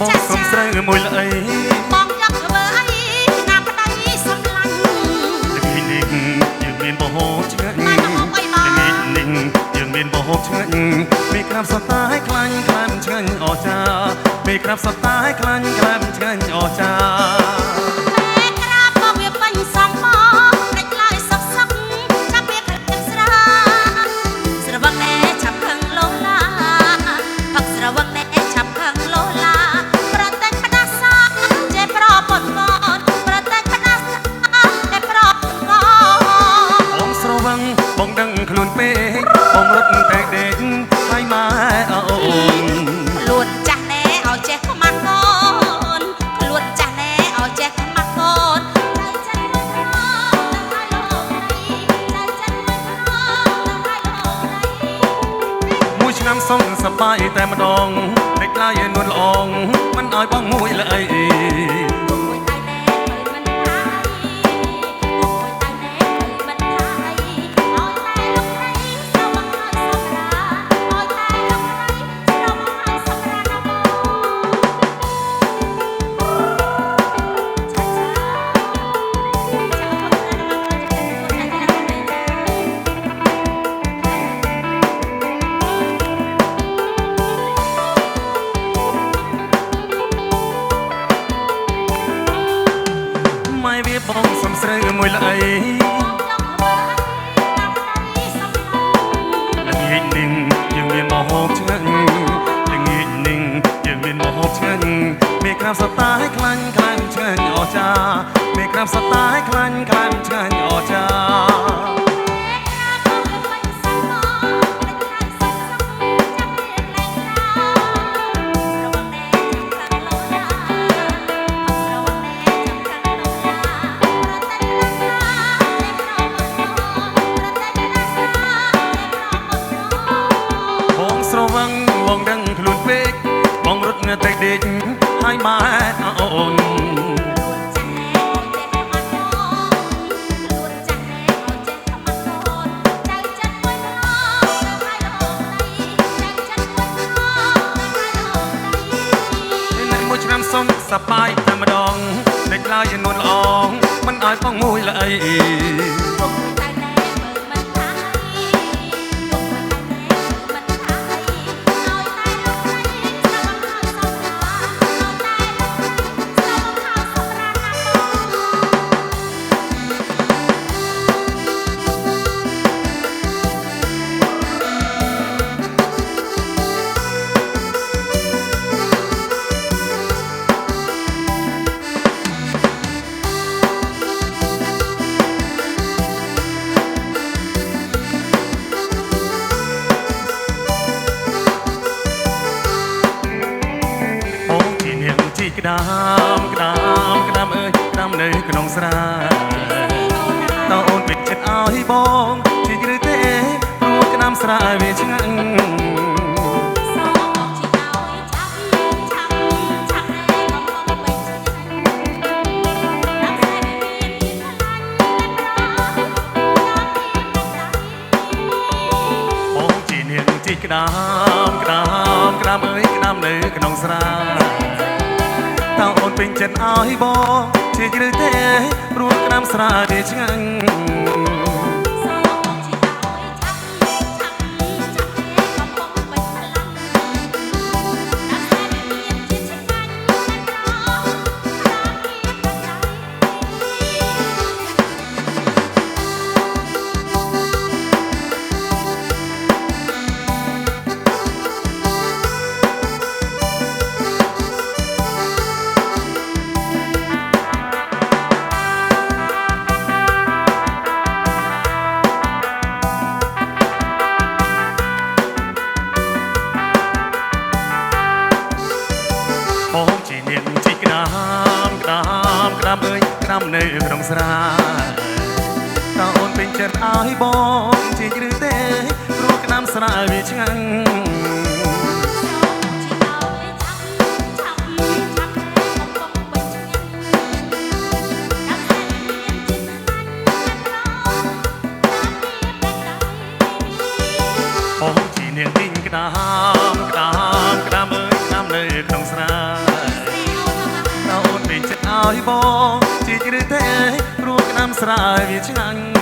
បងសុំស្រីមួយល្អីបងចង់ធ្វើអីណាប្តីសំឡាញ់នេះយើងមានបហូបឆ្ងាញ់នេះយើងមានបហូបឆ្ងាញ់មានក្រាបសតាឲ្យខ្លាញ់ខ្លាំងឆ្ងាញ់អស្ចារ្យមានក្រាបសតាឲ្យខ្លាញ់ខ្លាំងឆ្ងាញ់អស្ចារ្យក្រាបមកវាពេញសំមកដាច់ឡើយសុកសុកចាប់វាក្រាបស្រាស្រវឹកតែឆាប់ខឹងលោឡាផឹកស្រវឹកតែឆាប់ខឹងលោឡាប្រតែងផ្ដាសាចេះប្រពន្ធកូនប្រតែងផ្ដាសាចេះប្រពន្ធកូនបងស្រវឹងបងដឹងខ្លួនពេកបងរត់តែដេកហើយម៉ែអូនខ្លួនចាស់ណែឲ្យចេះខ្មាស់កូនខ្លួនចាស់ណែឲ្យចេះខ្មាស់កូនចៃចិត្តមួយក្រនឹងឲ្យលោកណៃចៃចិត្តមួយក្រនឹងឲ្យលោកណៃមួយឆ្នាំសុំសប្បាយតែម្ដងដេកឡាយនួនល្អងមិនឲ្យបងមួយល្អីម៉ែវាបងសំស្រូវមួយល្អីល្ងាចនឹងយើងមានមហូបឆ្ងាញ់ល្ងាចនឹងយើងមានមហូបឆ្ងាញ់មានក្រាបសតាឲ្យខ្លាញ់ខ្លាំងឆ្ងាញ់អស្ចារ្យមានក្រាបសតាឲ្យខ្លាញ់ខ្លាំងឆ្ងាញ់អស្ចារ្យស្រវឹងបងដឹងខ្លួនពេកបងរត់តែដេកហើយម៉ែអូនមួយឆ្នាំសុំសប្បាយតែម្ដងដេកឡើយនួនល្អងមិនឲ្យបងមួយល្អីក្ដាមក្ដាមក្ដាមអើយក្ដាមនៅក្នុងស្រែតើអូនពេញចិត្តឲ្យបងជីកឬទេព្រោះក្ដាមស្រែវាឆ្ងាញ់បងជីនាងជីកក្ដាមក្ដាមក្ដាមអើយក្ដាមនៅក្នុងស្រែតើអូនពេញចិត្តឲ្យបងជាឬទេព្រោះក្ដាមស្រាវាឆ្ងាញ់បងជីនាងជីក្ដាមក្ដាមក្ដាមអើយក្ដាមនៅក្នុងស្រែតើអូនពេញចិត្តឲ្យបងជីកឬទេព្រោះក្ដាមស្រែវាឆ្ងាញ់បងជីនាងជីក្ដាមក្ដាមក្ដាមអើយក្ដាមនៅក្នុងស្រែ បងជីកឬទេព្រោះក្តាមស្រែវាឆ្ងាញ់